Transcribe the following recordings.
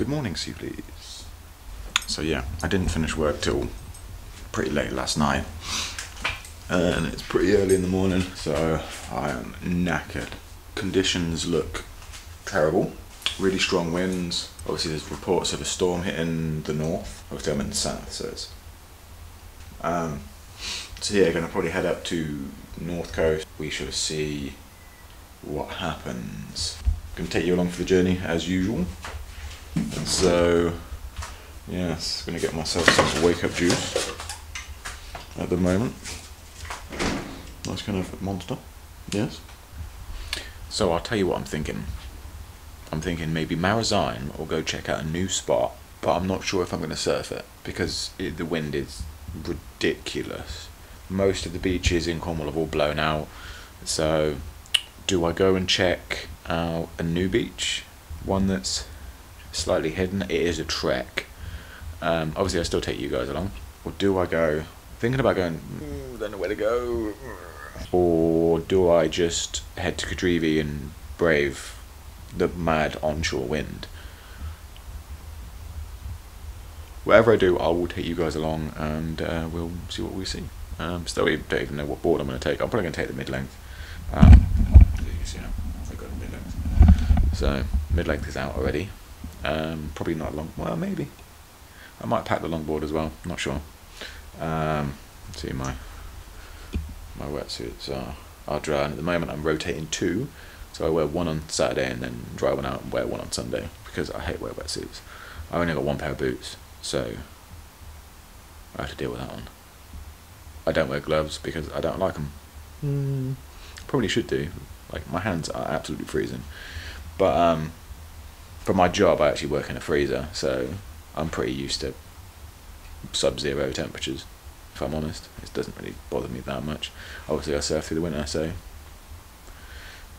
Good morning, sea please. So yeah, I didn't finish work till pretty late last night, and it's pretty early in the morning, so I am knackered. Conditions look terrible. Really strong winds. Obviously there's reports of a storm hitting the north. Obviously I'm in the south, so it's so yeah, gonna probably head up to North Coast. We shall see what happens. Gonna take you along for the journey as usual. And so yes, gonna get myself some wake up juice at the moment. Nice kind of monster. Yes. So I'll tell you what I'm thinking. I'm thinking maybe Marizine or go check out a new spot, but I'm not sure if I'm going to surf it because the wind is ridiculous. Most of the beaches in Cornwall have all blown out. So do I go and check out a new beach? One that's slightly hidden? It is a trek. Obviously I still take you guys along. Or do I go, thinking about going, don't know where to go. Or do I just head to Cadreevy and brave the mad onshore wind? Whatever I do, I will take you guys along and we'll see what we see. Still don't even know what board I'm going to take. I'm probably going to take the mid-length. So mid-length is out already. Probably not long. Well, maybe. I might pack the longboard as well. Not sure. See my wetsuits are dry, and at the moment I'm rotating two. So I wear one on Saturday and then dry one out and wear one on Sunday because I hate wearing wetsuits. I only got one pair of boots, so I have to deal with that one. I don't wear gloves because I don't like them. Probably should do. Like, my hands are absolutely freezing. But for my job I actually work in a freezer, so I'm pretty used to sub-zero temperatures, if I'm honest. It doesn't really bother me that much. Obviously I surf through the winter, so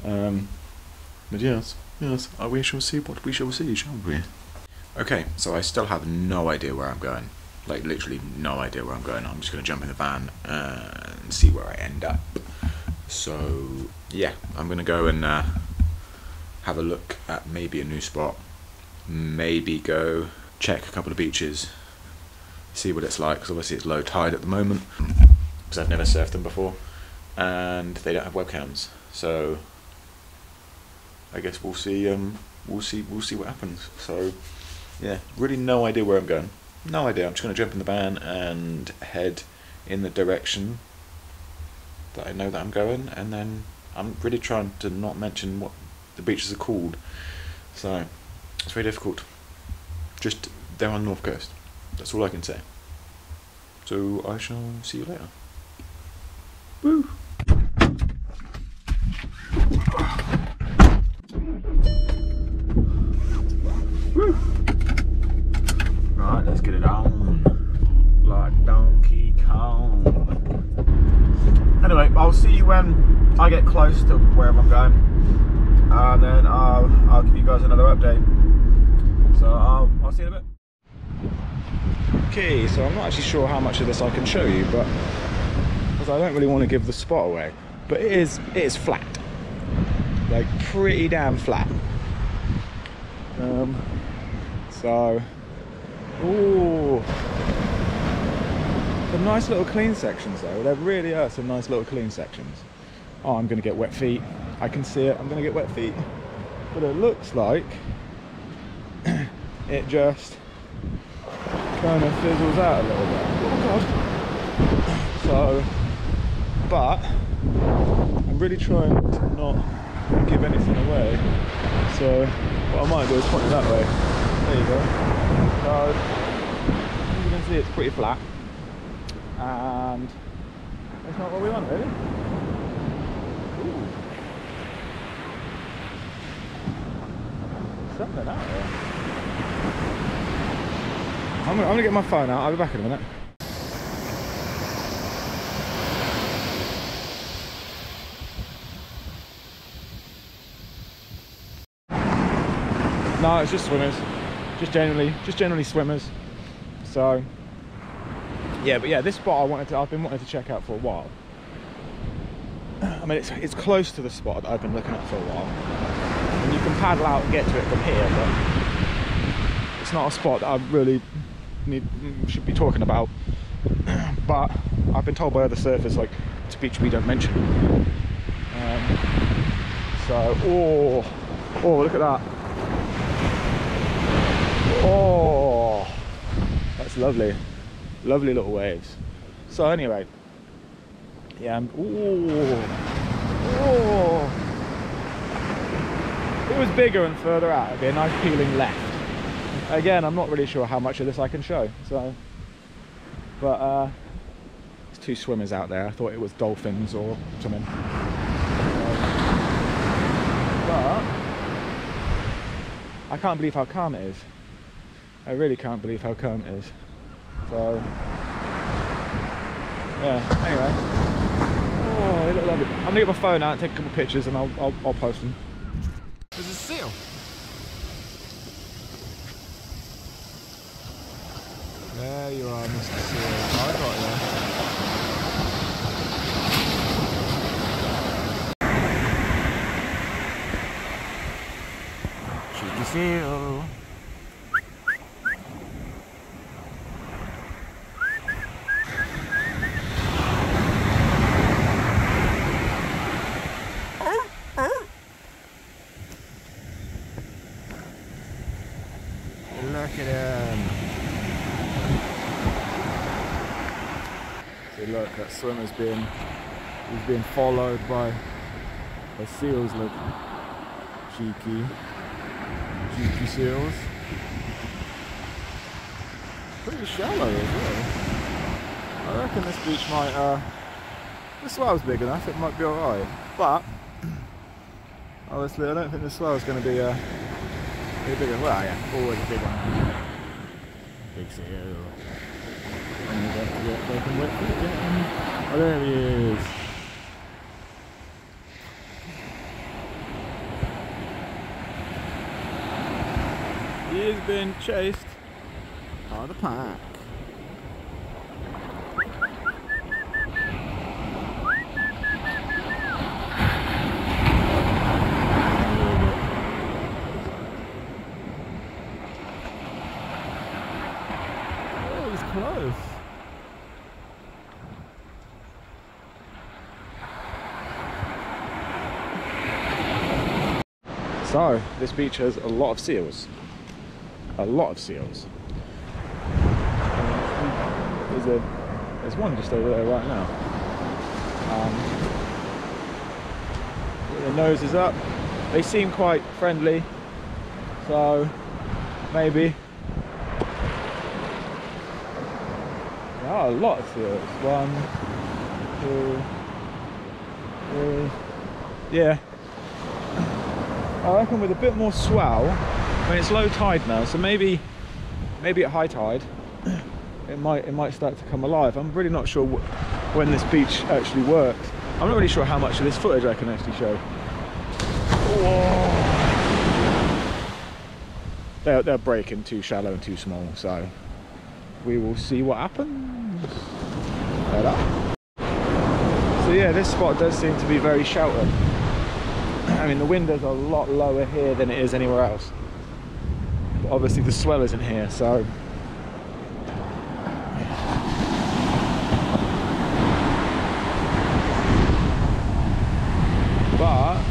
but yes, we shall see what we shall see, shall we? Okay, so I still have no idea where I'm going. Like, literally no idea where I'm going. I'm just going to jump in the van and see where I end up. So, yeah, I'm going to go and have a look at maybe a new spot. Maybe go check a couple of beaches, see what it's like, because obviously it's low tide at the moment, because I've never surfed them before, and they don't have webcams. So I guess we'll see. We'll see what happens. So yeah, really no idea where I'm going. No idea. I'm just going to jump in the van and head in the direction that I know that I'm going, and then I'm really trying to not mention what the beaches are called. So it's very difficult. Just they're on the North Coast. That's all I can say. So I shall see you later. Woo! Right, let's get it on. Like Donkey Kong. Anyway, I'll see you when I get close to wherever I'm going, and then I'll give you guys another update. So I'll see you in a bit. Okay, so I'm not actually sure how much of this I can show you, but because I don't really want to give the spot away, but it is flat, like pretty damn flat. So, ooh, some nice little clean sections though. There really are some nice little clean sections. Oh, I'm gonna get wet feet. I can see it. I'm gonna get wet feet, but it looks like it just kind of fizzles out a little bit. Oh god. So, but I'm really trying to not give anything away. So what I might do is point it that way. There you go. So as you can see, it's pretty flat, and it's not what we want, really. Ooh. Something out there. I'm gonna get my phone out. I'll be back in a minute. No, it's just swimmers. Just generally swimmers. So yeah, but yeah, this spot I've been wanting to check out for a while. I mean, it's close to the spot that I've been looking at for a while. And you can paddle out and get to it from here, but it's not a spot that I really should be talking about, but I've been told by other surfers like it's a beach we don't mention. So, oh, look at that. Oh, that's lovely. Lovely little waves. So anyway, yeah, if it was bigger and further out, it'd be a nice peeling left. Again, I'm not really sure how much of this I can show, so, but there's two swimmers out there. I thought it was dolphins or something. But I can't believe how calm it is. I really can't believe how calm it is. So yeah, anyway. Oh, they look lovely. I'm gonna get my phone out and take a couple of pictures and I'll post them. There's a seal. There you are, Mr. Seal. I got you. Shoot the seal. Look at him. So look, that swimmer's being followed by seals. Look, cheeky seals. Pretty shallow as well. I reckon this beach might. The swell's big enough; it might be all right. But obviously, I don't think the swell's going to be a big one. Well, yeah, always a big one. Big seal. And you have to get taken wet for it. Oh, there he is. He is being chased by the pack. Close. So, this beach has a lot of seals. A lot of seals. There's one just over there right now. Their nose is up. They seem quite friendly. So, maybe. Oh, a lot of seals. 1, 2, 3. Yeah. I reckon with a bit more swell, I mean it's low tide now, so maybe at high tide it might start to come alive. I'm really not sure when this beach actually works. I'm not really sure how much of this footage I can actually show. Whoa. They're breaking too shallow and too small, so we will see what happens. So yeah, this spot does seem to be very sheltered. I mean, the window's a lot lower here than it is anywhere else. But obviously the swell isn't here, so but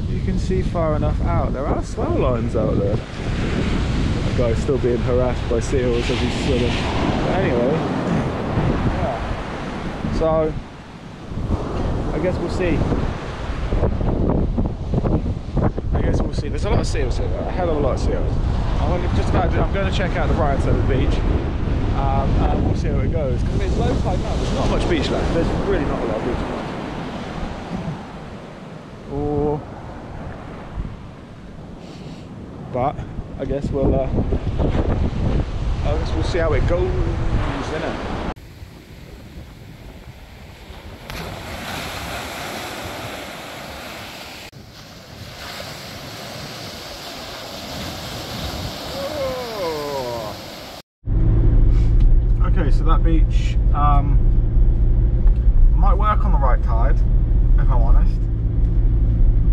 you can see far enough out. There are swell lines out there. The guy's still being harassed by seals as he's swimming. But anyway, yeah. So I guess we'll see. There's a lot of seals here, a hell of a lot of seals. I'm going to check out the right side of the beach, and we'll see how it goes. Because I mean, it's low tide now. There's not much beach left. There's really not a lot of beach left. But I guess we'll see how it goes, innit? Okay, so that beach might work on the right tide, if I'm honest,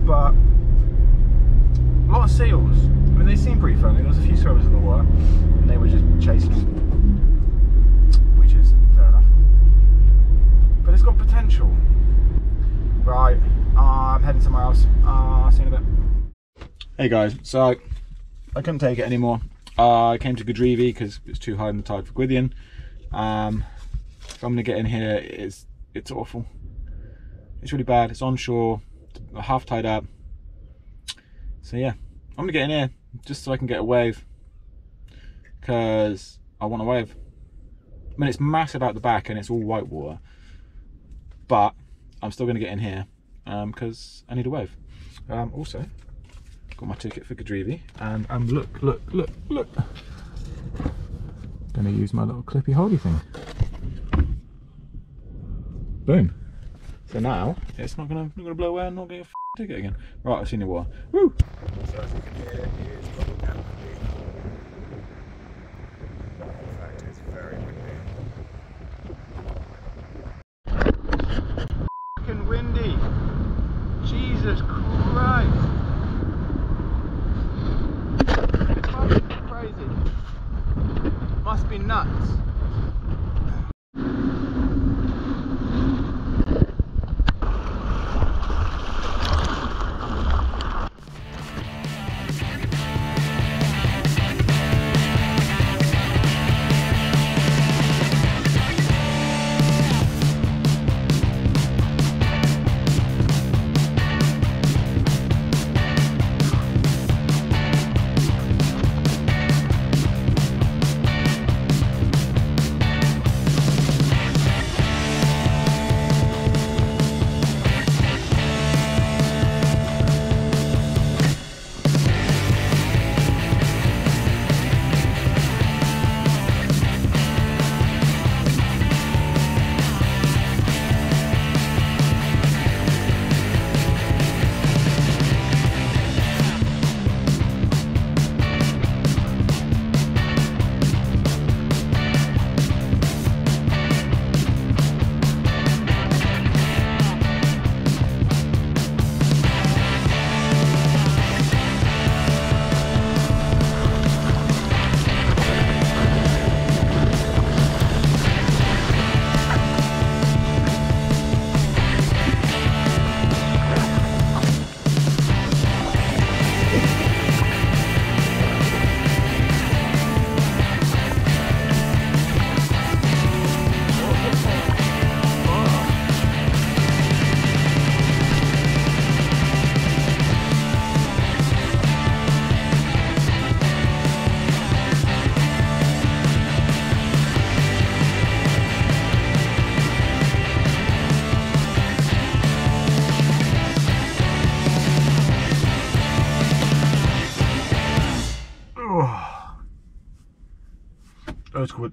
but a lot of seals. I mean, they seem pretty friendly. There's a few swimmers in the water. Hey guys, so I couldn't take it anymore. I came to Gadrivi because it's too high in the tide for Gwydion. So I'm gonna get in here. It's awful. It's really bad. It's onshore, half tied up. So yeah, I'm gonna get in here just so I can get a wave, because I want a wave. I mean, it's massive out the back and it's all white water, but I'm still gonna get in here because I need a wave. Also, got my ticket for Gadrivi, and look. Gonna use my little clippy holdy thing. Boom. So now it's not gonna blow away and not get a ticket again. Right, I've seen the water. Woo! So as you can hear, it is probably down to me. In fact, it's very windy. Fucking windy. Jesus Christ. It's fucking crazy. Must be nuts.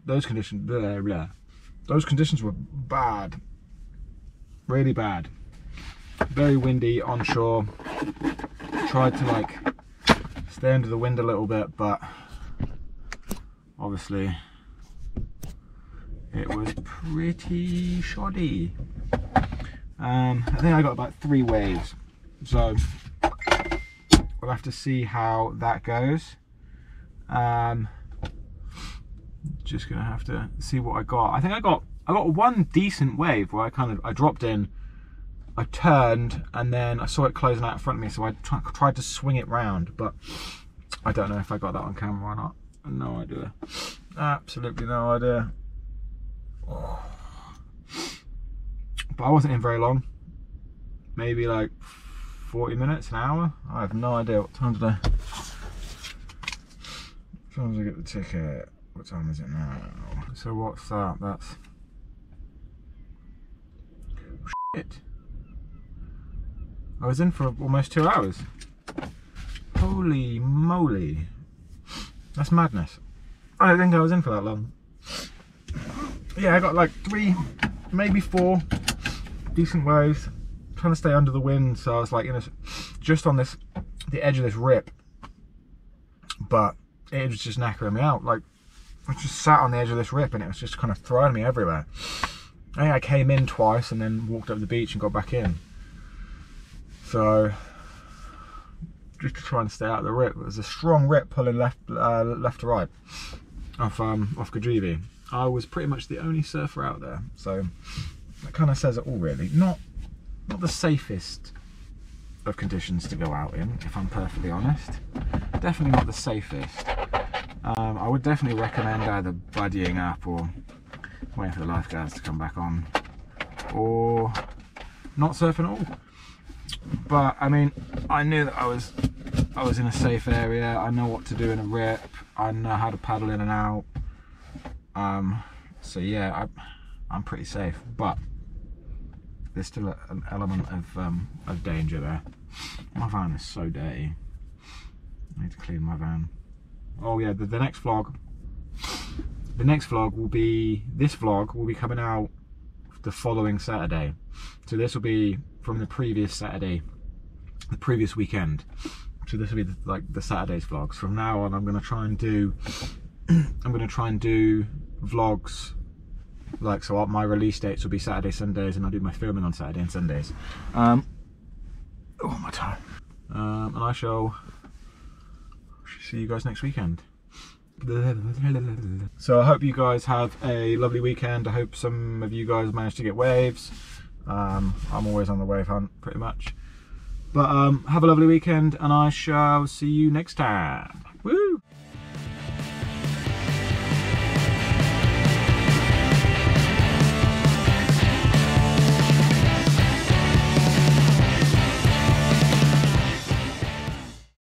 Those conditions, blah, blah. Those conditions were bad, really bad. Very windy onshore. Tried to like stay under the wind a little bit, but obviously it was pretty shoddy. I think I got about 3 waves, so we'll have to see how that goes. Just gonna have to see what I got. I think I got one decent wave where I dropped in, I turned, and then I saw it closing out in front of me, so I tried to swing it round, but I don't know if I got that on camera or not. No idea. Absolutely no idea. Oh. But I wasn't in very long. Maybe like 40 minutes, an hour. I have no idea. What time did I get the ticket? What time is it now? So what's that? That's shit. I was in for almost 2 hours. Holy moly. That's madness. I don't think I was in for that long. Yeah, I got like 3, maybe 4 decent waves. I'm trying to stay under the wind, so I was like just on the edge of this rip. But it was just knackering me out. Like, I just sat on the edge of this rip and it was just kind of throwing me everywhere. I think I came in twice and then walked up the beach and got back in. So, just to try and stay out of the rip. It was a strong rip pulling left to right off Gadrivi. I was pretty much the only surfer out there, so that kind of says it all really. Not the safest of conditions to go out in, if I'm perfectly honest. Definitely not the safest. I would definitely recommend either buddying up or waiting for the lifeguards to come back on, or not surfing at all. But I mean, I knew that I was in a safe area. I know what to do in a rip. I know how to paddle in and out. So yeah, I'm pretty safe, but there's still an element of danger there. My van is so dirty. I need to clean my van. Oh yeah, the next vlog. The next vlog will be, this vlog will be coming out the following Saturday. So this will be from the previous Saturday, the previous weekend. So this will be like the Saturday's vlogs. From now on, I'm going to try and do vlogs. Like, so my release dates will be Saturday, Sundays, and I'll do my filming on Saturday and Sundays. Oh my toe. And I shall see you guys next weekend. So I hope you guys have a lovely weekend. I hope some of you guys managed to get waves. I'm always on the wave hunt, pretty much. But have a lovely weekend, and I shall see you next time.